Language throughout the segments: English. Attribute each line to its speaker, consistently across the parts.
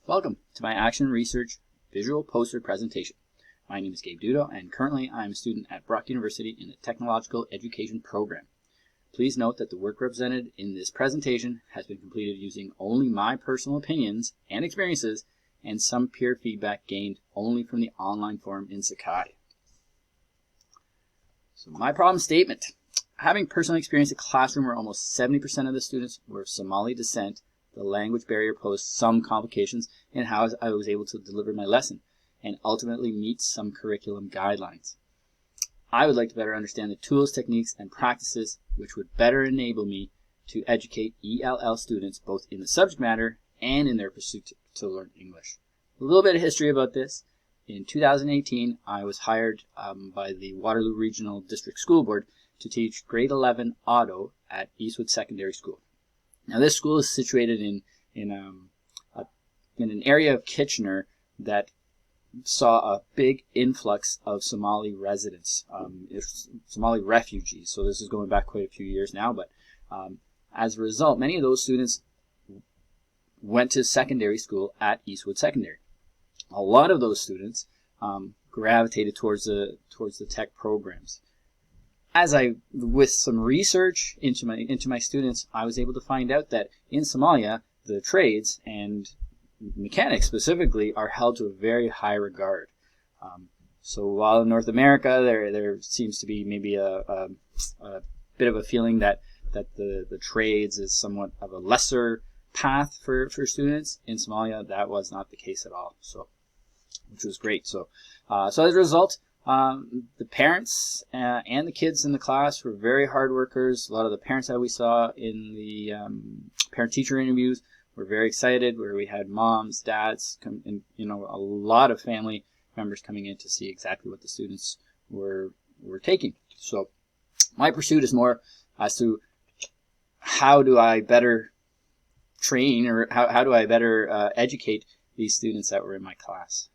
Speaker 1: Welcome to my Action Research visual poster presentation. My name is Gabe Dudo, and currently I am a student at Brock University in the Technological Education program. Please note that the work represented in this presentation has been completed using only my personal opinions and experiences and some peer feedback gained only from the online forum in Sakai. So my problem statement. Having personally experienced a classroom where almost 70% of the students were of Somali descent, the language barrier posed some complications in how I was able to deliver my lesson and ultimately meet some curriculum guidelines. I would like to better understand the tools, techniques, and practices which would better enable me to educate ELL students both in the subject matter and in their pursuit to learn English. A little bit of history about this. In 2018, I was hired by the Waterloo Regional District School Board to teach grade 11 auto at Eastwood Secondary School. Now this school is situated in an area of Kitchener that saw a big influx of Somali residents, Somali refugees. So this is going back quite a few years now, but as a result, many of those students went to secondary school at Eastwood Secondary. A lot of those students gravitated towards the tech programs. With some research into my students, I was able to find out that in Somalia, the trades and mechanics specifically are held to a very high regard. So while in North America there seems to be maybe a bit of a feeling that the trades is somewhat of a lesser path for students, in Somalia that was not the case at all. So, which was great. So as a result, the parents and the kids in the class were very hard workers. A lot of the parents that we saw in the parent-teacher interviews were very excited, where we had moms, dads, and a lot of family members coming in to see exactly what the students were taking. So my pursuit is more as to how do I better train, or how do I better educate these students that were in my class.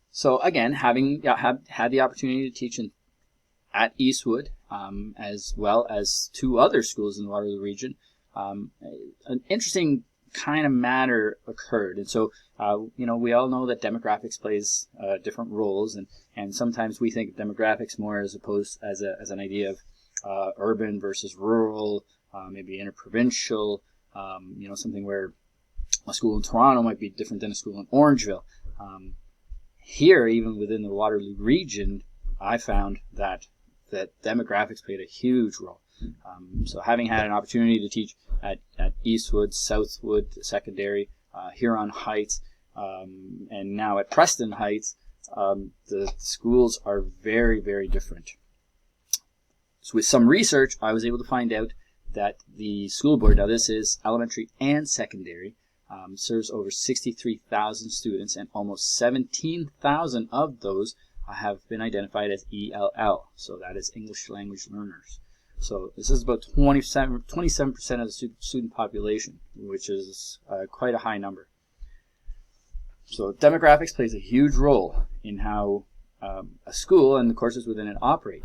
Speaker 1: So again, having had the opportunity to teach at Eastwood, as well as two other schools in the Waterloo region, an interesting kind of matter occurred. And so, we all know that demographics plays different roles, and sometimes we think of demographics more as an idea of urban versus rural, maybe interprovincial, something where a school in Toronto might be different than a school in Orangeville. Here, even within the Waterloo region, I found that demographics played a huge role. So having had an opportunity to teach at Eastwood, Southwood Secondary, Huron Heights, and now at Preston Heights, the schools are very, very different. So with some research, I was able to find out that the school board, now this is elementary and secondary, serves over 63,000 students, and almost 17,000 of those have been identified as ELL, so that is English language learners. So this is about 27% of the student population, which is quite a high number. So demographics plays a huge role in how a school and the courses within it operate.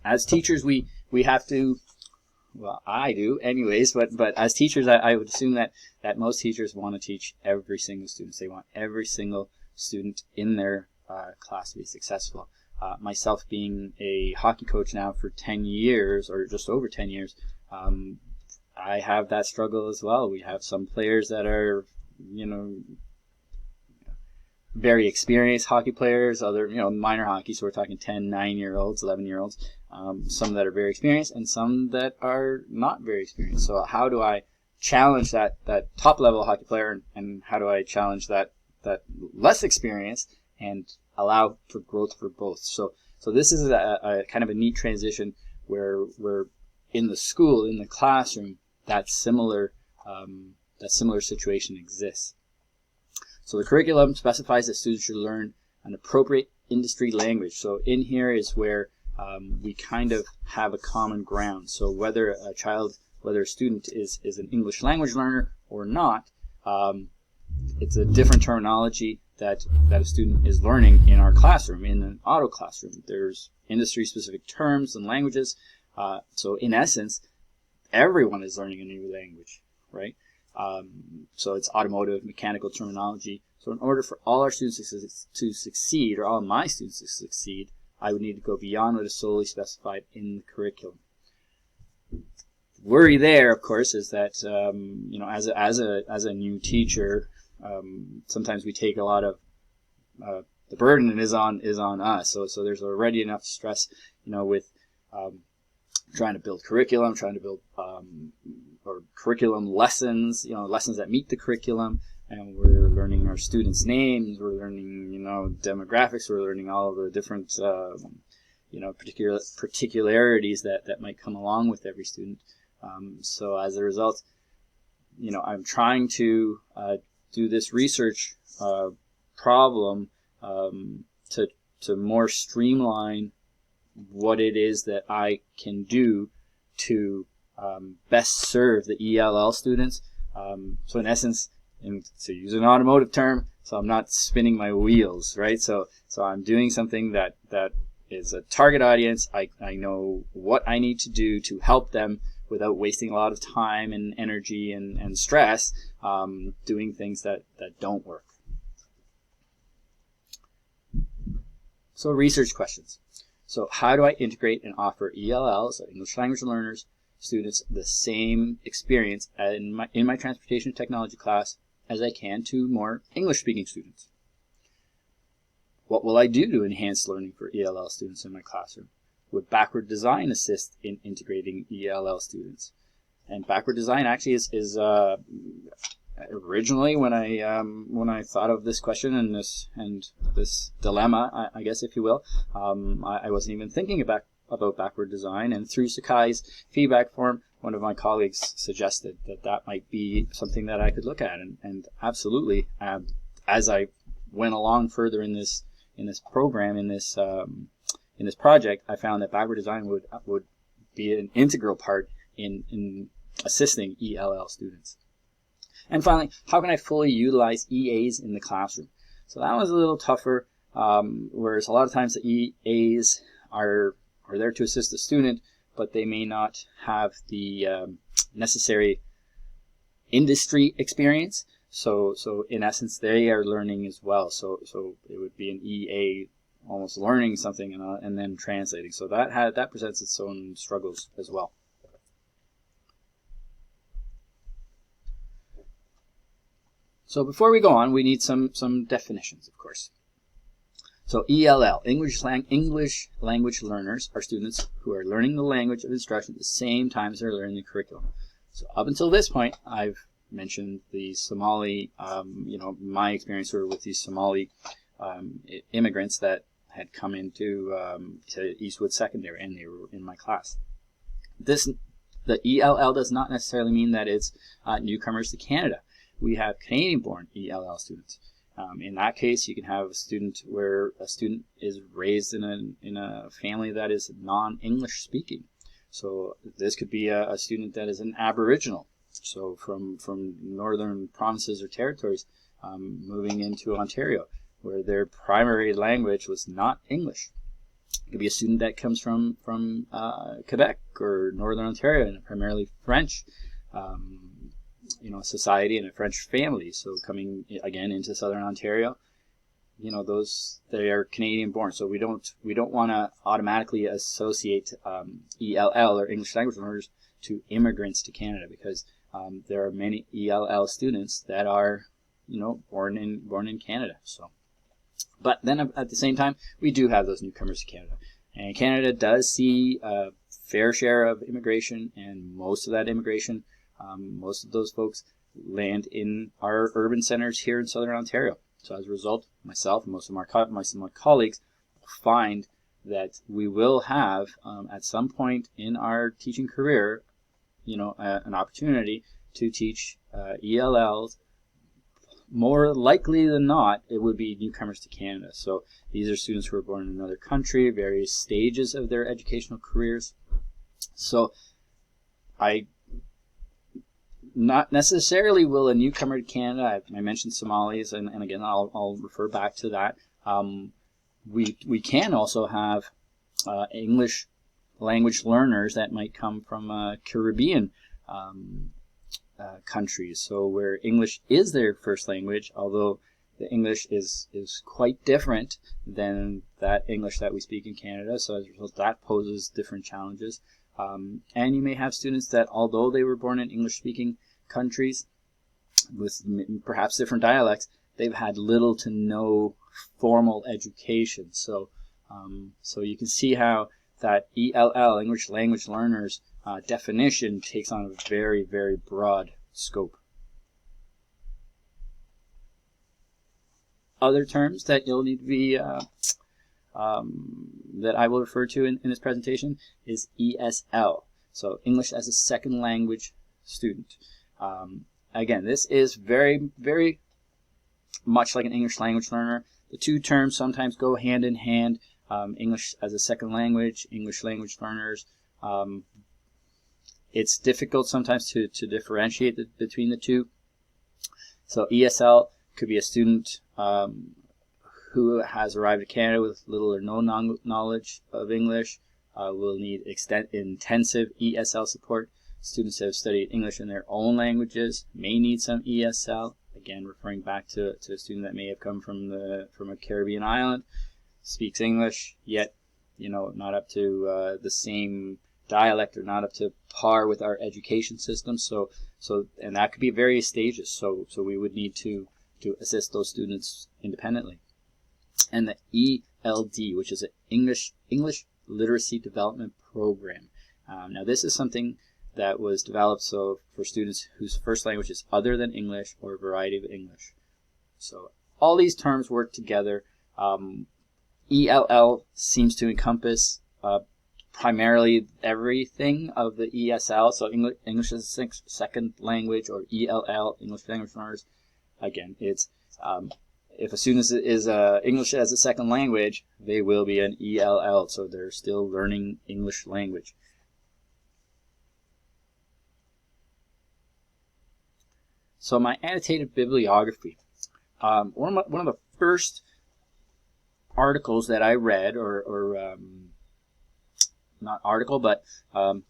Speaker 1: As teachers, we have to, well, I do anyways, but as teachers, I would assume that most teachers want to teach every single student. They want every single student in their class to be successful. Myself being a hockey coach now for 10 years, or just over 10 years, I have that struggle as well. We have some players that are, very experienced hockey players, other, minor hockey, so we're talking 10, 9-year-olds, 11-year-olds, some that are very experienced and some that are not very experienced. So how do I challenge that top level hockey player, and how do I challenge that less experienced and allow for growth for both? So this is a kind of a neat transition where in the school, in the classroom, that similar situation exists. So the curriculum specifies that students should learn an appropriate industry language. So in here is where we kind of have a common ground. So whether a student is an English language learner or not, it's a different terminology that a student is learning in our classroom, in an auto classroom. There's industry-specific terms and languages. So in essence, everyone is learning a new language, right? So it's automotive, mechanical terminology. So in order for all our students to succeed, or all of my students to succeed, I would need to go beyond what is solely specified in the curriculum. The worry there, of course, is that as a new teacher, sometimes we take a lot of the burden is on us. So there's already enough stress, with trying to build curriculum, trying to build or curriculum lessons, lessons that meet the curriculum, and we're learning our students' names, we're learning, demographics, we're learning all of the different, particularities that might come along with every student. So as a result, I'm trying to do this research problem to more streamline what it is that I can do to best serve the ELL students. So in essence, to use an automotive term, so I'm not spinning my wheels, right? So I'm doing something that is a target audience. I know what I need to do to help them without wasting a lot of time and energy and stress doing things that don't work. So research questions. So how do I integrate and offer ELLs, so English language learners, students, the same experience in my transportation technology class as I can to more English-speaking students? What will I do to enhance learning for ELL students in my classroom? Would backward design assist in integrating ELL students? And backward design actually is originally when I thought of this question and this dilemma, I guess if you will, I wasn't even thinking about backward design. And through Sakai's feedback form, one of my colleagues suggested that might be something that I could look at, and absolutely, as I went along further in this program, in this project, I found that backward design would be an integral part in assisting ELL students. And finally, how can I fully utilize EAs in the classroom? So that was a little tougher, whereas a lot of times the EAs are there to assist the student, but they may not have the necessary industry experience. So in essence, they are learning as well. So it would be an EA almost learning something and then translating. So that presents its own struggles as well. So before we go on, we need some definitions, of course. So ELL, English language learners, are students who are learning the language of instruction at the same time as they're learning the curriculum. So up until this point, I've mentioned the Somali, my experience with these Somali immigrants that had come into to Eastwood Secondary, and they were in my class. The ELL does not necessarily mean that it's newcomers to Canada. We have Canadian-born ELL students. In that case, you can have a student where a student is raised in a family that is non-English speaking. So this could be a student that is an Aboriginal. So from northern provinces or territories, moving into Ontario, where their primary language was not English. It could be a student that comes from Quebec or Northern Ontario, and primarily French. Society and a French family. So coming again into Southern Ontario, they are Canadian born. So we don't want to automatically associate ELL or English language learners to immigrants to Canada, because there are many ELL students that are born in Canada. So, but then at the same time, we do have those newcomers to Canada, and Canada does see a fair share of immigration, and most of that immigration, most of those folks land in our urban centers here in Southern Ontario. So as a result, myself and most of my colleagues find that we will have at some point in our teaching career, an opportunity to teach ELLs. More likely than not, it would be newcomers to Canada. So these are students who are born in another country, various stages of their educational careers. So not necessarily will a newcomer to Canada, I mentioned Somalis, and again, I'll refer back to that. We can also have English language learners that might come from Caribbean countries. So where English is their first language, although the English is quite different than that English that we speak in Canada. So as a result, that poses different challenges. And you may have students that, although they were born in English-speaking countries with perhaps different dialects, they've had little to no formal education. So so you can see how that ELL, English Language Learners, definition takes on a very, very broad scope. Other terms that you'll need to be that I will refer to in this presentation is ESL, so English as a Second Language Student. Again, this is very, very much like an English language learner. The two terms sometimes go hand in hand. English as a second language, English language learners. It's difficult sometimes to differentiate between the two. So ESL could be a student who has arrived at Canada with little or no knowledge of English, will need intensive ESL support. Students that have studied English in their own languages may need some ESL. Again, referring back to a student that may have come from a Caribbean island, speaks English, yet not up to the same dialect or not up to par with our education system. So and that could be various stages. So we would need to assist those students independently. And the ELD, which is an English Literacy Development Program. Now this is something that was developed for students whose first language is other than English or a variety of English. So all these terms work together. ELL seems to encompass primarily everything of the ESL, so English as a second language, or ELL, English language learners. Again, it's if a student is English as a second language, they will be an ELL, so they're still learning English language. So my annotated bibliography. One of the first articles that I read, or not article, but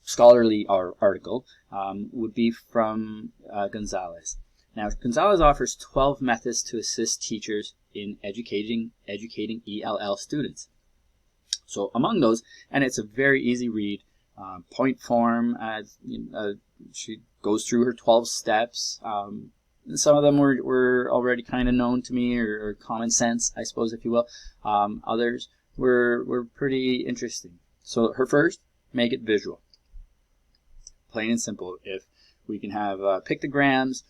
Speaker 1: scholarly article, would be from Gonzalez. Now, Gonzalez offers 12 methods to assist teachers in educating ELL students. So among those, and it's a very easy read, point form, she goes through her 12 steps. Some of them were already kind of known to me, or common sense, I suppose, if you will. Others were pretty interesting. So her first, make it visual. Plain and simple. If we can have pictograms,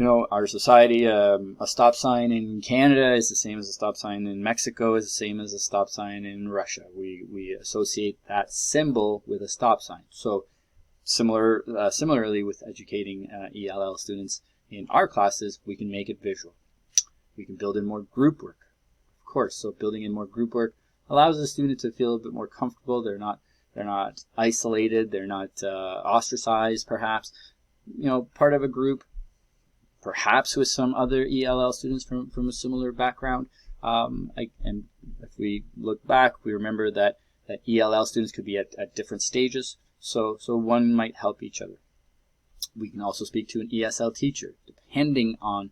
Speaker 1: our society, a stop sign in Canada is the same as a stop sign in Mexico, is the same as a stop sign in Russia. We associate that symbol with a stop sign. So similarly with educating ELL students in our classes, we can make it visual. We can build in more group work, of course. So building in more group work allows the student to feel a bit more comfortable. They're not isolated. They're not ostracized, perhaps. Part of a group, perhaps with some other ELL students from a similar background. And if we look back, we remember that ELL students could be at different stages. So one might help each other. We can also speak to an ESL teacher, depending on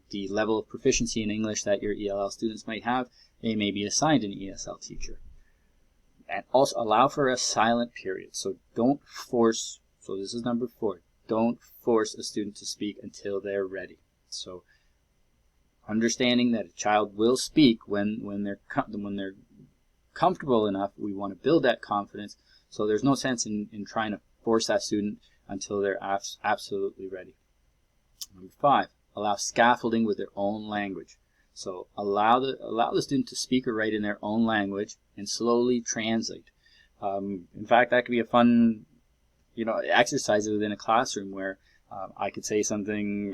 Speaker 1: the level of proficiency in English that your ELL students might have. They may be assigned an ESL teacher. And also allow for a silent period. So don't force, so this is number 4, don't force a student to speak until they're ready. So understanding that a child will speak when they're comfortable enough, we want to build that confidence. So there's no sense in trying to force that student until they're absolutely ready. Number 5, allow scaffolding with their own language. So allow the student to speak or write in their own language and slowly translate. In fact, that could be a fun, exercise within a classroom where I could say something.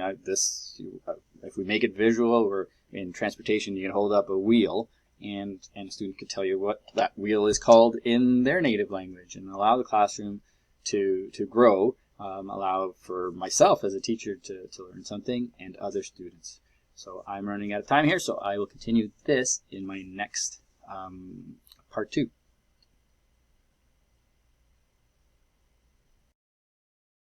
Speaker 1: If we make it visual, or in transportation, you can hold up a wheel, and a student could tell you what that wheel is called in their native language, and allow the classroom to grow. Allow for myself as a teacher to learn something, and other students. So I'm running out of time here, so I will continue this in my next part 2.